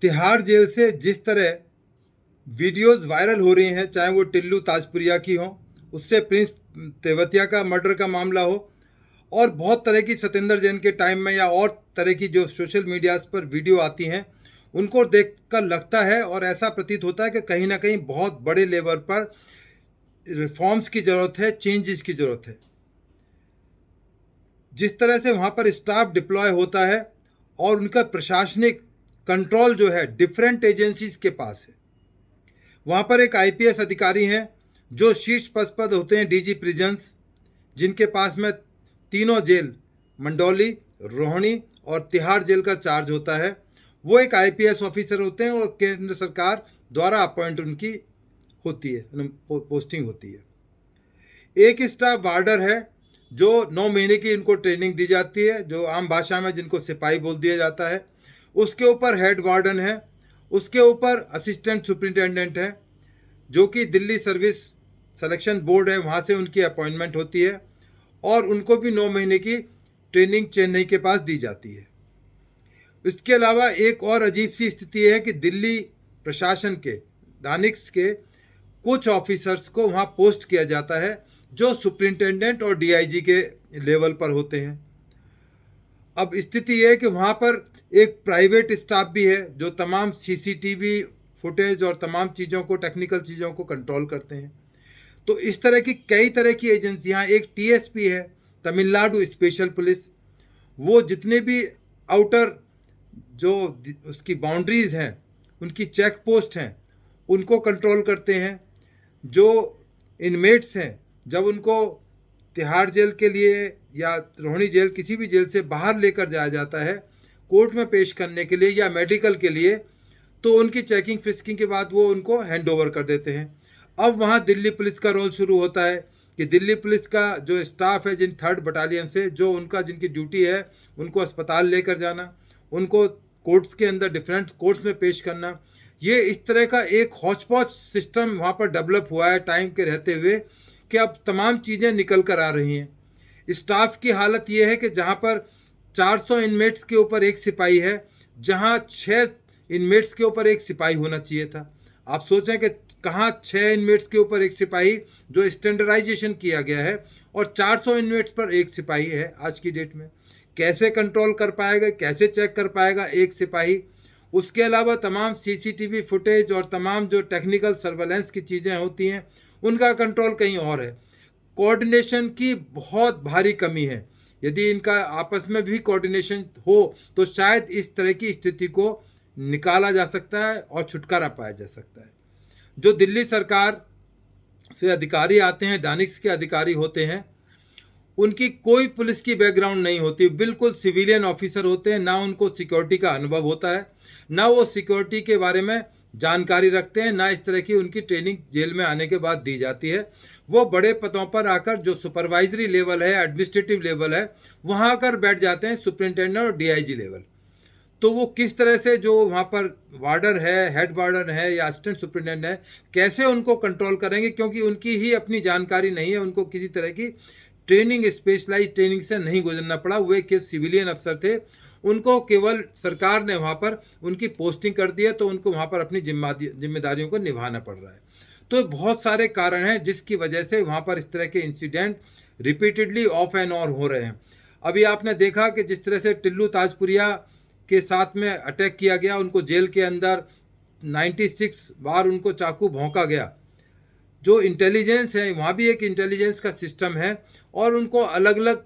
Tihar jail से जिस तरह वीडियोस वायरल हो रही हैं, चाहे वो टिल्लू ताजपुरिया की हो, उससे प्रिंस तेवतिया का मर्डर का मामला हो, और बहुत तरह की सत्येंद्र जैन के टाइम में या और तरह की जो सोशल मीडियाज पर वीडियो आती हैं, उनको देखकर लगता है और ऐसा प्रतीत होता है कि कहीं ना कहीं बहुत बड़े लेवल पर रिफॉर्म्स की ज़रूरत है, चेंजेस की ज़रूरत है। जिस तरह से वहाँ पर स्टाफ डिप्लॉय होता है और उनका प्रशासनिक कंट्रोल जो है डिफरेंट एजेंसीज के पास है। वहाँ पर एक आईपीएस अधिकारी हैं जो शीर्ष पद होते हैं, डीजी प्रिजन्स, जिनके पास में तीनों जेल मंडौली, रोहिणी और तिहाड़ जेल का चार्ज होता है। वो एक आईपीएस ऑफिसर होते हैं और केंद्र सरकार द्वारा अपॉइंट उनकी होती है, पोस्टिंग होती है। एक स्टाफ वार्डर है जो 9 महीने की इनको ट्रेनिंग दी जाती है, जो आम भाषा में जिनको सिपाही बोल दिया जाता है। उसके ऊपर हेड वार्डन है, उसके ऊपर असिस्टेंट सुपरिंटेंडेंट है, जो कि दिल्ली सर्विस सिलेक्शन बोर्ड है, वहाँ से उनकी अपॉइंटमेंट होती है और उनको भी 9 महीने की ट्रेनिंग चेन्नई के पास दी जाती है। इसके अलावा एक और अजीब सी स्थिति है कि दिल्ली प्रशासन के, दानिक्स के कुछ ऑफिसर्स को वहाँ पोस्ट किया जाता है जो सुपरिंटेंडेंट और डीआईजी के लेवल पर होते हैं। अब स्थिति यह है कि वहाँ पर एक प्राइवेट स्टाफ भी है जो तमाम सीसीटीवी फुटेज और तमाम चीज़ों को, टेक्निकल चीज़ों को कंट्रोल करते हैं। तो इस तरह की कई तरह की एजेंसियाँ, एक टीएसपी है, तमिलनाडु स्पेशल पुलिस, वो जितने भी आउटर जो उसकी बाउंड्रीज़ हैं, उनकी चेक पोस्ट हैं, उनको कंट्रोल करते हैं। जो इनमेट्स हैं, जब उनको तिहाड़ जेल के लिए या रोहिणी जेल, किसी भी जेल से बाहर लेकर जाया जाता है कोर्ट में पेश करने के लिए या मेडिकल के लिए, तो उनकी चेकिंग फ्रिस्किंग के बाद वो उनको हैंड ओवर कर देते हैं। अब वहाँ दिल्ली पुलिस का रोल शुरू होता है कि दिल्ली पुलिस का जो स्टाफ है, जिन 3rd बटालियन से, जो उनका जिनकी ड्यूटी है उनको अस्पताल लेकर जाना, उनको कोर्ट्स के अंदर डिफरेंट कोर्ट्स में पेश करना, ये इस तरह का एक हौच पौच सिस्टम वहाँ पर डेवलप हुआ है टाइम के रहते हुए कि अब तमाम चीज़ें निकल कर आ रही हैं। स्टाफ की हालत ये है कि जहाँ पर 400 इनमेट्स के ऊपर एक सिपाही है, जहाँ 6 इनमेट्स के ऊपर एक सिपाही होना चाहिए था। आप सोचें कि कहाँ 6 इनमेट्स के ऊपर एक सिपाही, जो स्टैंडर्डाइजेशन किया गया है, और 400 इनमेट्स पर एक सिपाही है आज की डेट में। कैसे कंट्रोल कर पाएगा, कैसे चेक कर पाएगा एक सिपाही? उसके अलावा तमाम सीसीटीवी फुटेज और तमाम जो टेक्निकल सर्वेलेंस की चीज़ें होती हैं, उनका कंट्रोल कहीं और है। कोऑर्डिनेशन की बहुत भारी कमी है। यदि इनका आपस में भी कोऑर्डिनेशन हो तो शायद इस तरह की स्थिति को निकाला जा सकता है और छुटकारा पाया जा सकता है। जो दिल्ली सरकार से अधिकारी आते हैं, दानिक्स के अधिकारी होते हैं, उनकी कोई पुलिस की बैकग्राउंड नहीं होती, बिल्कुल सिविलियन ऑफिसर होते हैं। ना उनको सिक्योरिटी का अनुभव होता है, ना वो सिक्योरिटी के बारे में जानकारी रखते हैं, ना इस तरह की उनकी ट्रेनिंग जेल में आने के बाद दी जाती है। वो बड़े पदों पर आकर, जो सुपरवाइजरी लेवल है, एडमिनिस्ट्रेटिव लेवल है, वहाँ आकर बैठ जाते हैं, सुपरिंटेंडेंट और डीआईजी लेवल। तो वो किस तरह से जो वहाँ पर वार्डर है, हेड वार्डर है या असिस्टेंट सुपरिंटेंडेंट है, कैसे उनको कंट्रोल करेंगे? क्योंकि उनकी ही अपनी जानकारी नहीं है, उनको किसी तरह की ट्रेनिंग, स्पेशलाइज ट्रेनिंग से नहीं गुजरना पड़ा। वो एक सिविलियन अफसर थे, उनको केवल सरकार ने वहाँ पर उनकी पोस्टिंग कर दी है, तो उनको वहाँ पर अपनी जिम्मेदारियों को निभाना पड़ रहा है। तो बहुत सारे कारण हैं जिसकी वजह से वहाँ पर इस तरह के incident repeatedly of and on हो रहे हैं। अभी आपने देखा कि जिस तरह से टिल्लू ताजपुरिया के साथ में अटैक किया गया, उनको जेल के अंदर 96 बार उनको चाकू भोंका गया। जो इंटेलिजेंस है, वहाँ भी एक इंटेलिजेंस का सिस्टम है और उनको अलग अलग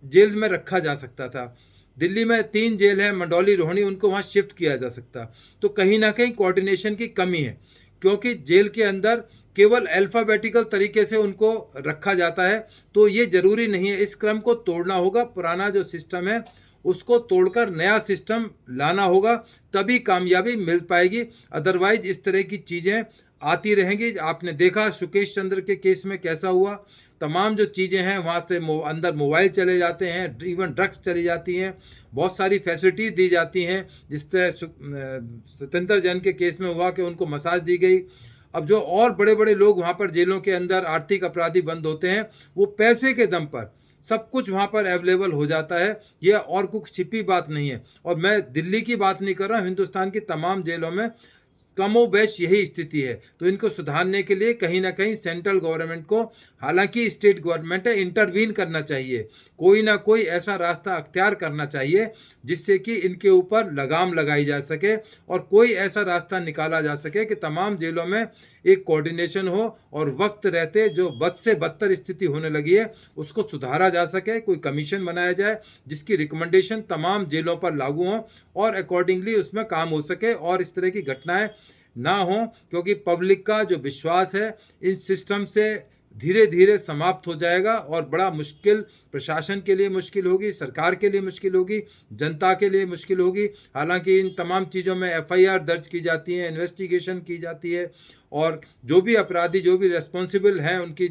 जेल में रखा जा सकता था। दिल्ली में 3 जेल है, मंडौली, रोहिणी, उनको वहाँ शिफ्ट किया जा सकता। तो कहीं ना कहीं कोऑर्डिनेशन की कमी है, क्योंकि जेल के अंदर केवल अल्फ़ाबेटिकल तरीके से उनको रखा जाता है। तो ये ज़रूरी नहीं है, इस क्रम को तोड़ना होगा। पुराना जो सिस्टम है उसको तोड़कर नया सिस्टम लाना होगा, तभी कामयाबी मिल पाएगी। अदरवाइज इस तरह की चीज़ें आती रहेंगी। आपने देखा सुकेश चंद्र के केस में कैसा हुआ। तमाम जो चीज़ें हैं वहाँ से अंदर मोबाइल चले जाते हैं, इवन ड्रग्स चली जाती हैं, बहुत सारी फैसिलिटीज़ दी जाती हैं। जिस तरह सत्येंद्र जैन के केस में हुआ कि उनको मसाज दी गई। अब जो और बड़े बड़े लोग वहाँ पर जेलों के अंदर आर्थिक अपराधी बंद होते हैं, वो पैसे के दम पर सब कुछ वहाँ पर अवेलेबल हो जाता है। ये और कुछ छिपी बात नहीं है। और मैं दिल्ली की बात नहीं कर रहा हूँ, हिंदुस्तान की तमाम जेलों में कमोबेश यही स्थिति है। तो इनको सुधारने के लिए कहीं ना कहीं सेंट्रल गवर्नमेंट को, हालांकि स्टेट गवर्नमेंट है, इंटरवीन करना चाहिए। कोई ना कोई ऐसा रास्ता अख्तियार करना चाहिए जिससे कि इनके ऊपर लगाम लगाई जा सके और कोई ऐसा रास्ता निकाला जा सके कि तमाम जेलों में एक कोऑर्डिनेशन हो और वक्त रहते जो बद से बदतर स्थिति होने लगी है उसको सुधारा जा सके। कोई कमीशन बनाया जाए जिसकी रिकमेंडेशन तमाम जेलों पर लागू हो और अकॉर्डिंगली उसमें काम हो सके और इस तरह की घटनाएं ना हो, क्योंकि पब्लिक का जो विश्वास है इस सिस्टम से धीरे धीरे समाप्त हो जाएगा और बड़ा मुश्किल, प्रशासन के लिए मुश्किल होगी, सरकार के लिए मुश्किल होगी, जनता के लिए मुश्किल होगी। हालांकि इन तमाम चीज़ों में एफआईआर दर्ज की जाती है, इन्वेस्टिगेशन की जाती है और जो भी अपराधी, जो भी रेस्पॉन्सिबल हैं उनकी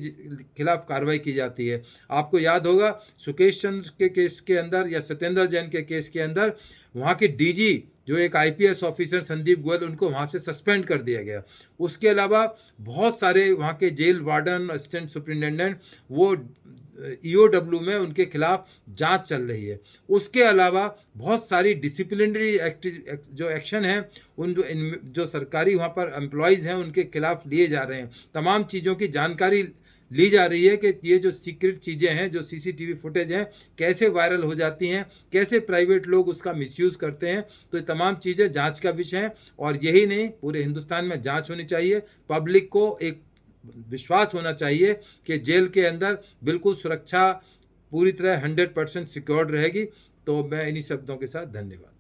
खिलाफ कार्रवाई की जाती है। आपको याद होगा सुकेश चंद्र के केस के अंदर या सत्येंद्र जैन के केस के अंदर वहाँ के डीजी जो एक आईपीएस ऑफिसर संदीप गोयल, उनको वहाँ से सस्पेंड कर दिया गया। उसके अलावा बहुत सारे वहाँ के जेल वार्डन, असिस्टेंट सुपरिटेंडेंट, वो ईओडब्ल्यू में उनके खिलाफ जांच चल रही है। उसके अलावा बहुत सारी डिसिप्लिनरी जो एक्शन है उन जो सरकारी वहाँ पर एम्प्लॉयज़ हैं उनके खिलाफ लिए जा रहे हैं। तमाम चीज़ों की जानकारी ली जा रही है कि ये जो सीक्रेट चीज़ें हैं, जो सीसीटीवी फुटेज हैं, कैसे वायरल हो जाती हैं, कैसे प्राइवेट लोग उसका मिसयूज़ करते हैं। तो ये तमाम चीज़ें जांच का विषय हैं और यही नहीं, पूरे हिंदुस्तान में जांच होनी चाहिए। पब्लिक को एक विश्वास होना चाहिए कि जेल के अंदर बिल्कुल सुरक्षा पूरी तरह 100% सिक्योर्ड रहेगी। तो मैं इन्हीं शब्दों के साथ धन्यवाद।